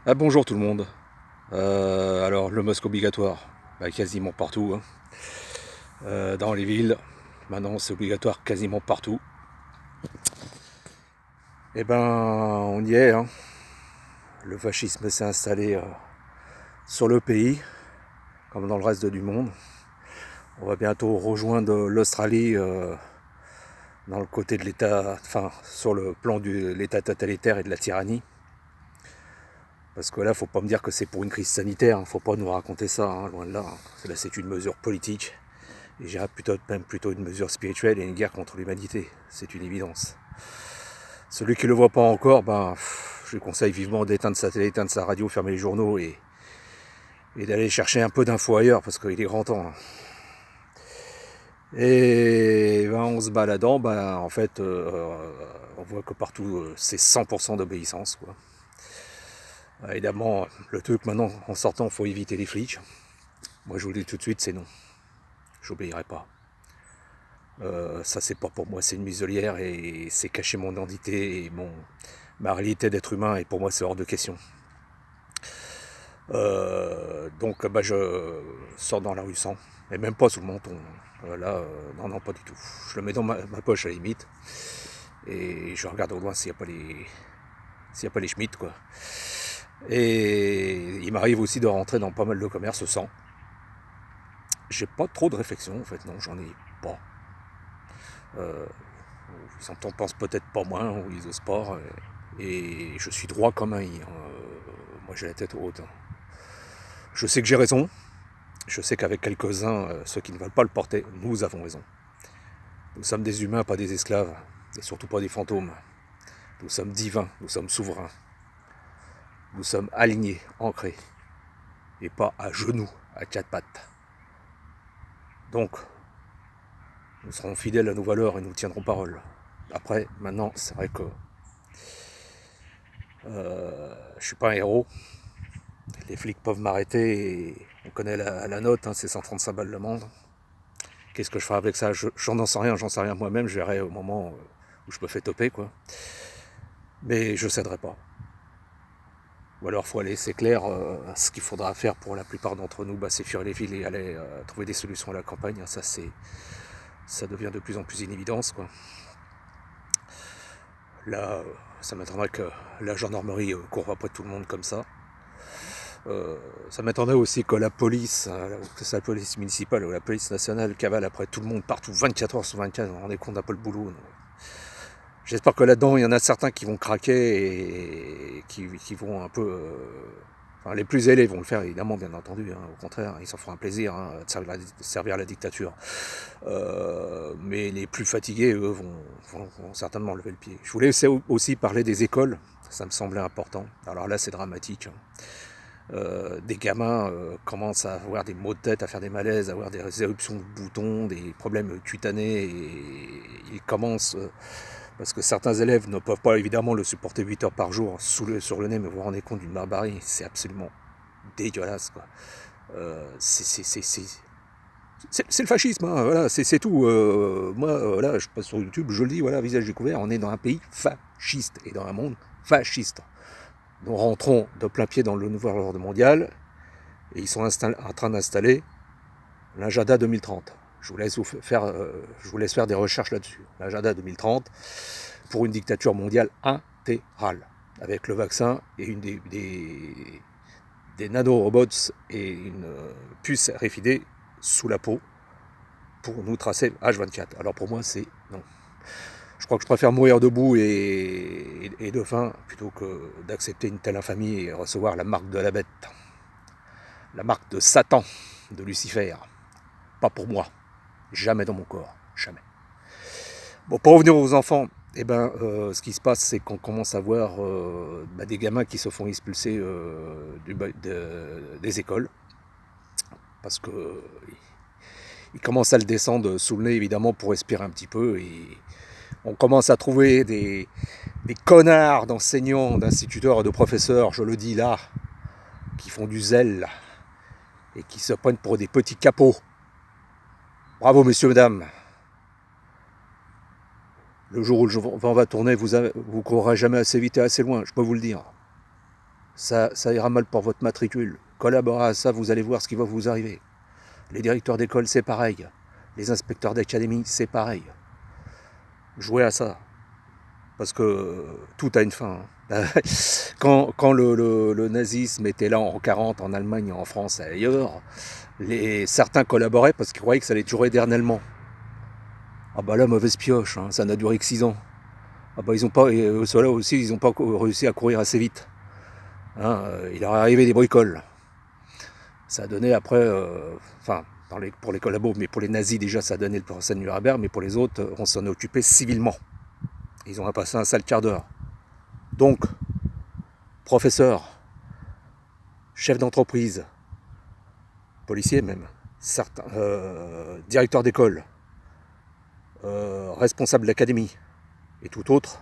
Ah bonjour tout le monde. Alors le masque obligatoire, quasiment partout, hein. Dans les villes, maintenant c'est obligatoire quasiment partout. Eh ben on y est, hein. Le fascisme s'est installé sur le pays, comme dans le reste du monde. On va bientôt rejoindre l'Australie dans le côté de l'État, enfin sur le plan de l'État totalitaire et de la tyrannie. Parce que là, faut pas me dire que c'est pour une crise sanitaire, hein. Faut pas nous raconter ça, hein, loin de là, hein. Là, c'est une mesure politique. Et j'irais même plutôt une mesure spirituelle et une guerre contre l'humanité. C'est une évidence. Celui qui ne le voit pas encore, je lui conseille vivement d'éteindre sa télé, d'éteindre sa radio, fermer les journaux et d'aller chercher un peu d'infos ailleurs parce qu'il est grand temps, là. Et en se baladant, en fait, on voit que partout c'est 100% d'obéissance, quoi. Évidemment, le truc maintenant, en sortant, il faut éviter les flics. Moi, je vous le dis tout de suite, c'est non. J'obéirai pas. Ça, c'est pas pour moi, c'est une muselière et c'est cacher mon identité et ma réalité d'être humain, et pour moi, c'est hors de question. Donc, je sors dans la rue sans, et même pas sous le menton. Non, non, pas du tout. Je le mets dans ma poche à la limite, et je regarde au loin s'il n'y a pas les Schmitt, quoi. Et il m'arrive aussi de rentrer dans pas mal de commerces sans. J'ai pas trop de réflexion, en fait, non, j'en ai pas. Ils en pensent peut-être pas moins, ou ils osent pas. Et je suis droit comme un i, hein. Moi, j'ai la tête haute, hein. Je sais que j'ai raison. Je sais qu'avec quelques-uns, ceux qui ne veulent pas le porter, nous avons raison. Nous sommes des humains, pas des esclaves, et surtout pas des fantômes. Nous sommes divins, nous sommes souverains. Nous sommes alignés, ancrés, et pas à genoux, à quatre pattes. Donc, nous serons fidèles à nos valeurs et nous tiendrons parole. Après, maintenant, c'est vrai que je suis pas un héros. Les flics peuvent m'arrêter et on connaît la note, hein, c'est 135 balles l'amende. Qu'est-ce que je ferai avec ça? J'en sais rien moi-même, je verrai au moment où je me fais toper, quoi. Mais je céderai pas. Ou alors faut aller, c'est clair, ce qu'il faudra faire pour la plupart d'entre nous, c'est fuir les villes et aller trouver des solutions à la campagne. Ça devient de plus en plus une évidence, quoi. Là, ça m'étonnerait que la gendarmerie court après tout le monde comme ça. Ça m'étonnerait aussi que la police, que ce soit la police municipale ou la police nationale, cavale après tout le monde partout 24 heures sur 24. On est compte un peu le boulot. Non. J'espère que là-dedans, il y en a certains qui vont craquer et qui vont un peu... Enfin, les plus zélés vont le faire, évidemment, bien entendu, hein. Au contraire, ils s'en feront un plaisir, hein, de servir la dictature. Mais les plus fatigués, eux, vont certainement lever le pied. Je voulais aussi parler des écoles. Ça me semblait important. Alors là, c'est dramatique, hein. Des gamins commencent à avoir des maux de tête, à faire des malaises, à avoir des éruptions de boutons, des problèmes cutanés, et ils commencent, parce que certains élèves ne peuvent pas évidemment le supporter 8 heures par jour sur le nez, mais vous vous rendez compte d'une barbarie, c'est absolument dégueulasse, quoi. C'est le fascisme, hein, voilà, c'est tout. Moi, là, je passe sur YouTube, je le dis, voilà, visage découvert, on est dans un pays fasciste et dans un monde fasciste. Nous rentrons de plein pied dans le nouvel ordre mondial et ils sont en train d'installer l'agenda 2030. Je vous laisse faire des recherches là-dessus. L'agenda 2030 pour une dictature mondiale intégrale, avec le vaccin et des nanorobots et une puce RFID sous la peau pour nous tracer H24. Alors pour moi, c'est non. Je crois que je préfère mourir debout et de faim plutôt que d'accepter une telle infamie et recevoir la marque de la bête, la marque de Satan, de Lucifer. Pas pour moi, jamais dans mon corps, jamais. Bon, pour revenir aux enfants, ce qui se passe, c'est qu'on commence à voir des gamins qui se font expulser des écoles parce que ils commencent à le descendre sous le nez, évidemment, pour respirer un petit peu, et on commence à trouver des connards d'enseignants, d'instituteurs et de professeurs, je le dis là, qui font du zèle et qui se prennent pour des petits capots. Bravo, messieurs, mesdames. Le jour où le vent va tourner, vous ne courrez jamais assez vite et assez loin, je peux vous le dire. ça ira mal pour votre matricule. Collaborez à ça, vous allez voir ce qui va vous arriver. Les directeurs d'école, c'est pareil. Les inspecteurs d'académie, c'est pareil. Jouez à ça. Parce que tout a une fin. Quand le nazisme était là en 40 en Allemagne, en France et ailleurs, certains collaboraient parce qu'ils croyaient que ça allait durer éternellement. Ah bah là, mauvaise pioche, hein, ça n'a duré que 6 ans. Ah bah ils ont pas, ceux-là aussi, ils n'ont pas réussi à courir assez vite. Hein, il leur est arrivé des bricoles. Ça a donné après, pour les collabos, mais pour les nazis déjà, ça a donné le procès de Nuremberg, mais pour les autres, on s'en est occupé civilement. Ils ont passé un sale quart d'heure. Donc, professeurs, chefs d'entreprise, policiers même, certains, directeurs d'école, responsables d'académie et tout autre,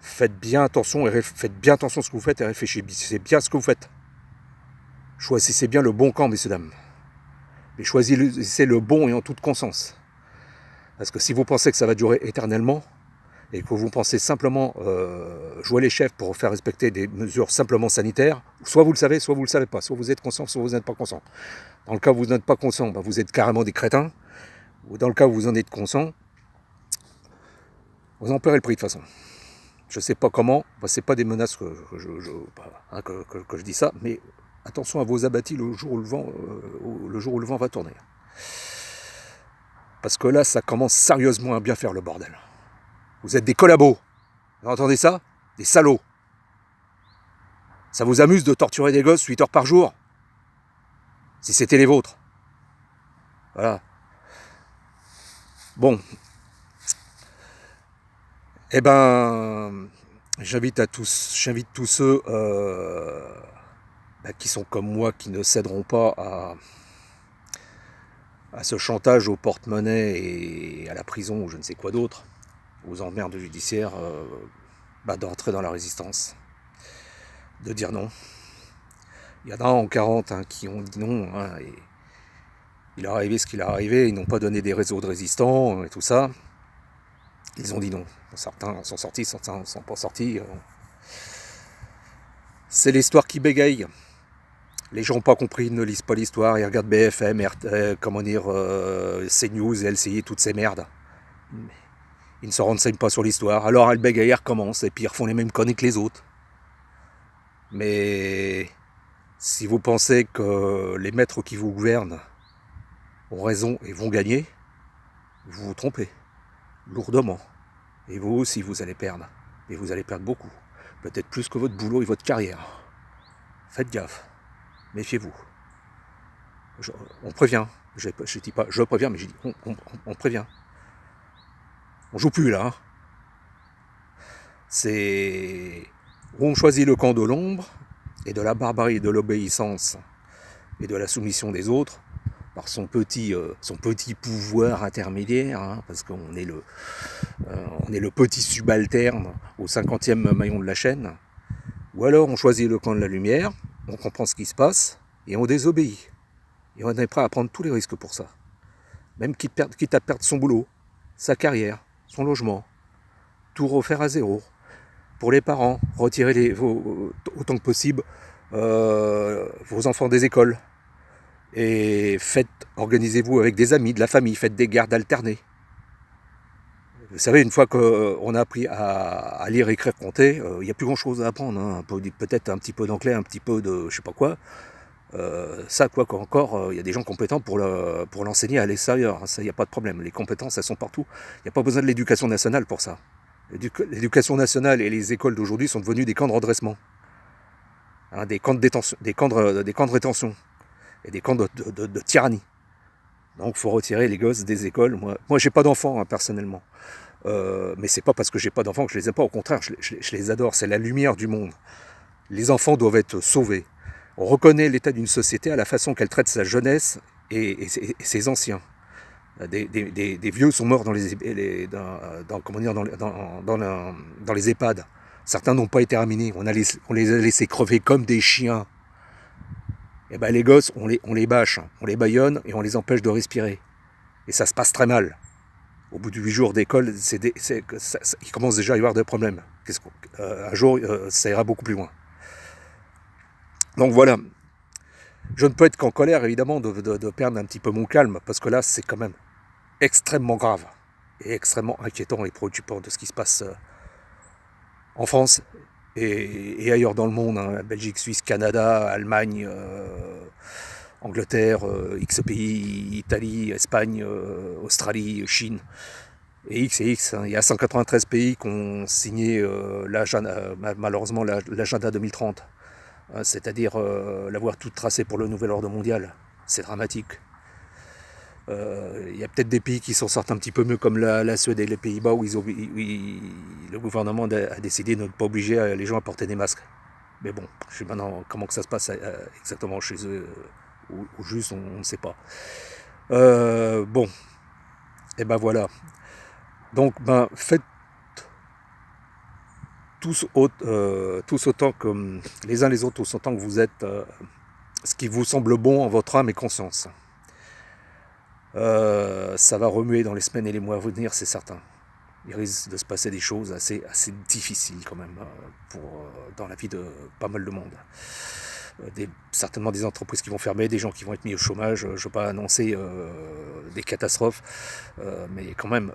faites bien attention à ce que vous faites et réfléchissez bien à ce que vous faites. Choisissez bien le bon camp, messieurs, dames. Mais choisissez le bon et en toute conscience. Parce que si vous pensez que ça va durer éternellement, et que vous pensez simplement jouer les chefs pour faire respecter des mesures simplement sanitaires, soit vous le savez, soit vous ne le savez pas, soit vous êtes conscient, soit vous n'êtes pas conscient. Dans le cas où vous n'êtes pas conscient, vous êtes carrément des crétins, ou dans le cas où vous en êtes conscient, vous en paierez le prix de toute façon. Je ne sais pas comment, c'est pas des menaces que je dis ça, mais attention à vos abattis le jour où le vent va tourner. Parce que là, ça commence sérieusement à bien faire le bordel. Vous êtes des collabos. Vous entendez ça? Des salauds. Ça vous amuse de torturer des gosses 8 heures par jour? Si c'était les vôtres. Voilà. Bon. Eh ben, j'invite tous ceux qui sont comme moi, qui ne céderont pas à ce chantage au porte-monnaie et à la prison ou je ne sais quoi d'autre, aux emmerdes judiciaires, d'entrer dans la résistance, de dire non. Il y en a en 40 qui ont dit non, et il est arrivé ce qu'il est arrivé, ils n'ont pas donné des réseaux de résistants et tout ça. Ils ont dit non. Certains sont sortis, certains ne sont pas sortis. C'est l'histoire qui bégaye. Les gens n'ont pas compris, ils ne lisent pas l'histoire, ils regardent BFM, CNews, LCI, toutes ces merdes. Ils ne se renseignent pas sur l'histoire. Alors le bégaye recommence, et puis ils refont les mêmes conneries que les autres. Mais si vous pensez que les maîtres qui vous gouvernent ont raison et vont gagner, vous vous trompez. Lourdement. Et vous aussi, vous allez perdre. Et vous allez perdre beaucoup. Peut-être plus que votre boulot et votre carrière. Faites gaffe. Méfiez-vous. On prévient. Je dis pas je préviens, mais je dis on prévient. On joue plus là. C'est où on choisit le camp de l'ombre et de la barbarie, de l'obéissance et de la soumission des autres par son petit pouvoir intermédiaire, parce qu'on est le petit subalterne au 50e maillon de la chaîne. Ou alors on choisit le camp de la lumière, on comprend ce qui se passe et on désobéit. Et on est prêt à prendre tous les risques pour ça. Même quitte à perdre son boulot, sa carrière, son logement, tout refaire à zéro. Pour les parents, retirer autant que possible vos enfants des écoles. Et organisez-vous avec des amis, de la famille, faites des gardes alternées. Vous savez, une fois qu'on a appris à lire, écrire, compter, il n'y a plus grand-chose à apprendre. Peut-être un petit peu d'anglais, un petit peu de je sais pas quoi. Ça, quoi qu'encore, il y a des gens compétents pour l'enseigner à l'extérieur. Ça, il n'y a pas de problème. Les compétences, elles sont partout. Il n'y a pas besoin de l'éducation nationale pour ça. L'éducation nationale et les écoles d'aujourd'hui sont devenues des camps de redressement. Des camps de rétention. Et des camps de tyrannie. Donc il faut retirer les gosses des écoles. Moi j'ai pas d'enfants, personnellement. Mais c'est pas parce que j'ai pas d'enfants que je les aime pas. Au contraire, je les adore. C'est la lumière du monde. Les enfants doivent être sauvés. On reconnaît l'état d'une société à la façon qu'elle traite sa jeunesse et ses anciens. Des vieux sont morts dans les EHPAD. Certains n'ont pas été ramenés. On les a laissés crever comme des chiens. Et les gosses, on les bâche, on les bâillonne et on les empêche de respirer. Et ça se passe très mal. Au bout de 8 jours d'école, il commence déjà à y avoir des problèmes. Un jour, ça ira beaucoup plus loin. Donc voilà, je ne peux être qu'en colère évidemment de perdre un petit peu mon calme, parce que là c'est quand même extrêmement grave et extrêmement inquiétant et préoccupant de ce qui se passe en France et ailleurs dans le monde, hein, Belgique, Suisse, Canada, Allemagne, Angleterre, X pays, Italie, Espagne, Australie, Chine, et X, hein. Il y a 193 pays qui ont signé malheureusement l'agenda 2030, hein, c'est-à-dire l'avoir tout tracé pour le nouvel ordre mondial. C'est dramatique. Il y a peut-être des pays qui s'en sortent un petit peu mieux, comme la Suède et les Pays-Bas, où le gouvernement a décidé de ne pas obliger les gens à porter des masques. Mais bon, je sais maintenant comment que ça se passe exactement chez eux, ou juste on ne sait pas. Bon, et ben voilà. Donc faites tous autant que les uns les autres, tous autant que vous êtes ce qui vous semble bon en votre âme et conscience. Ça va remuer dans les semaines et les mois à venir, c'est certain. Il risque de se passer des choses assez difficiles quand même dans la vie de pas mal de monde. Certainement des entreprises qui vont fermer, des gens qui vont être mis au chômage. Je ne veux pas annoncer des catastrophes, mais quand même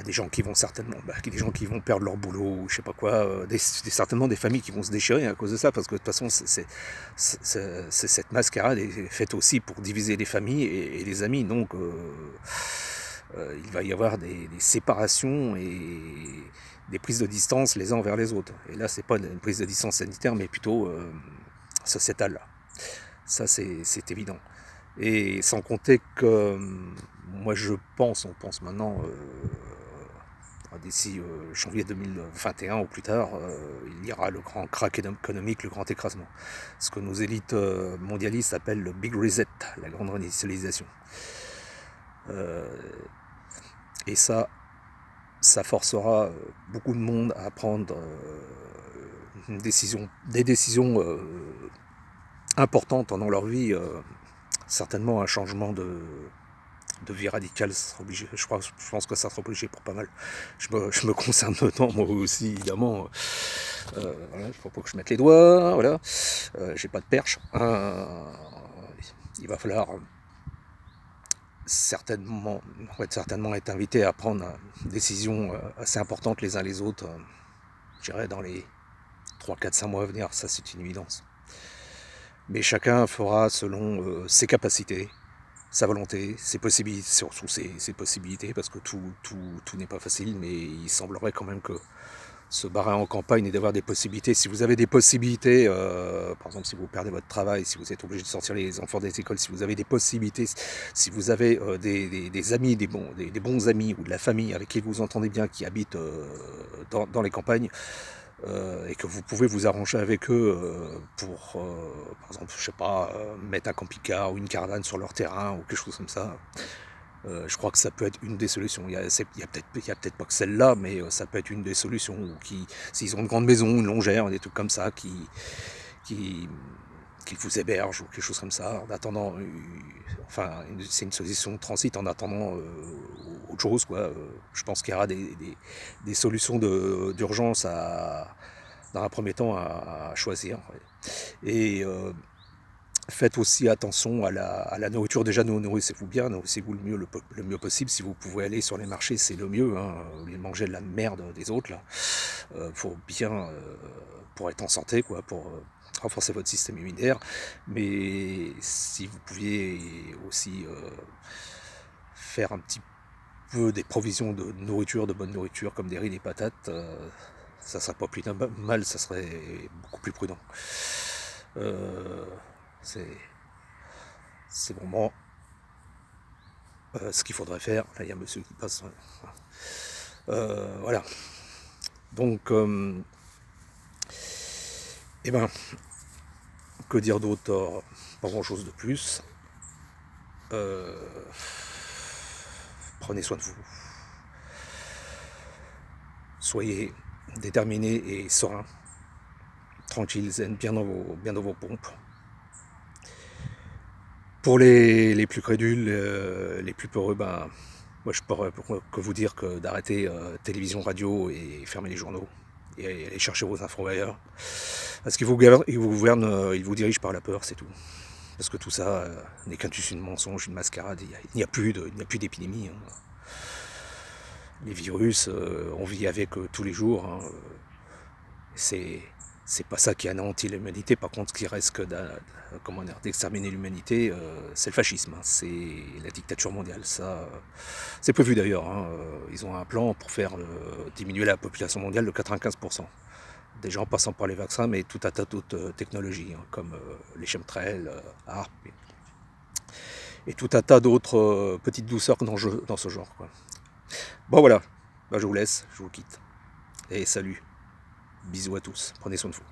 des gens qui vont des gens qui vont perdre leur boulot, ou je sais pas quoi, certainement des familles qui vont se déchirer à cause de ça, parce que de toute façon cette mascarade est faite aussi pour diviser les familles et les amis, donc il va y avoir des séparations et des prises de distance les uns envers les autres. Et là, c'est pas une prise de distance sanitaire, mais plutôt sociétale. Ça, c'est évident. Et sans compter que moi, on pense maintenant, d'ici janvier 2021 ou plus tard, il y aura le grand crack économique, le grand écrasement. Ce que nos élites mondialistes appellent le Big Reset, la grande réinitialisation. Et ça forcera beaucoup de monde à prendre des décisions importantes dans leur vie, certainement un changement de vie radicale, ça sera obligé. Je pense que ça sera obligé pour pas mal. Je me concerne dedans, moi aussi, évidemment. Voilà, il faut pas que je mette les doigts, voilà. J'ai pas de perche. Il va falloir certainement être invité à prendre des décisions assez importantes les uns les autres, je dirais dans les 3, 4, 5 mois à venir, ça c'est une évidence. Mais chacun fera selon ses capacités, sa volonté, ses possibilités, surtout ses possibilités, parce que tout n'est pas facile, mais il semblerait quand même que se barrer en campagne et d'avoir des possibilités. Si vous avez des possibilités, par exemple si vous perdez votre travail, si vous êtes obligé de sortir les enfants des écoles, si vous avez des possibilités, si vous avez des amis, des bons amis ou de la famille avec qui vous entendez bien, qui habitent dans les campagnes, et que vous pouvez vous arranger avec eux pour, par exemple, je sais pas, mettre un camping-car ou une caravane sur leur terrain ou quelque chose comme ça. Je crois que ça peut être une des solutions. Il y a peut-être pas que celle-là, mais ça peut être une des solutions. S'ils ont une grande maison, une longère, des trucs comme ça, qui vous hébergent ou quelque chose comme ça, en attendant, c'est une solution de transit en attendant autre chose, quoi. Je pense qu'il y aura des solutions d'urgence dans un premier temps à choisir. Et faites aussi attention à la nourriture. Déjà, nourrissez-vous bien, nourrissez-vous le mieux possible. Si vous pouvez aller sur les marchés, c'est le mieux, hein. Au lieu de manger de la merde des autres, là. Pour être en santé, quoi, pour renforcer votre système immunitaire. Mais si vous pouviez aussi faire un petit peu des provisions de nourriture, de bonne nourriture, comme des riz, des patates, ça serait pas plus mal, ça serait beaucoup plus prudent. C'est vraiment ce qu'il faudrait faire. Là, il y a un monsieur qui passe. Voilà. Donc, que dire d'autre? Pas grand chose de plus. Prenez soin de vous. Soyez déterminés et sereins. Tranquilles, zen, bien dans vos pompes. Pour les plus crédules, les plus peureux, moi je pourrais que vous dire que d'arrêter télévision, radio et fermer les journaux et aller chercher vos infos ailleurs. Parce qu'il il vous dirige par la peur, c'est tout. Parce que tout ça n'est qu'un une mensonge, une mascarade. Il n'y a plus d'épidémie. Hein. Les virus, on vit avec tous les jours. Hein. C'est pas ça qui anéantit l'humanité. Par contre, ce qui reste que d'exterminer l'humanité, c'est le fascisme. Hein. C'est la dictature mondiale. Ça, c'est prévu d'ailleurs. Hein. Ils ont un plan pour faire diminuer la population mondiale de 95%. Déjà en passant par les vaccins, mais tout un tas d'autres technologies, hein, comme les chemtrails, ARP, et tout un tas d'autres petites douceurs dans ce genre. Quoi. Bon voilà, bah, je vous laisse, je vous quitte. Et salut, bisous à tous, prenez soin de vous.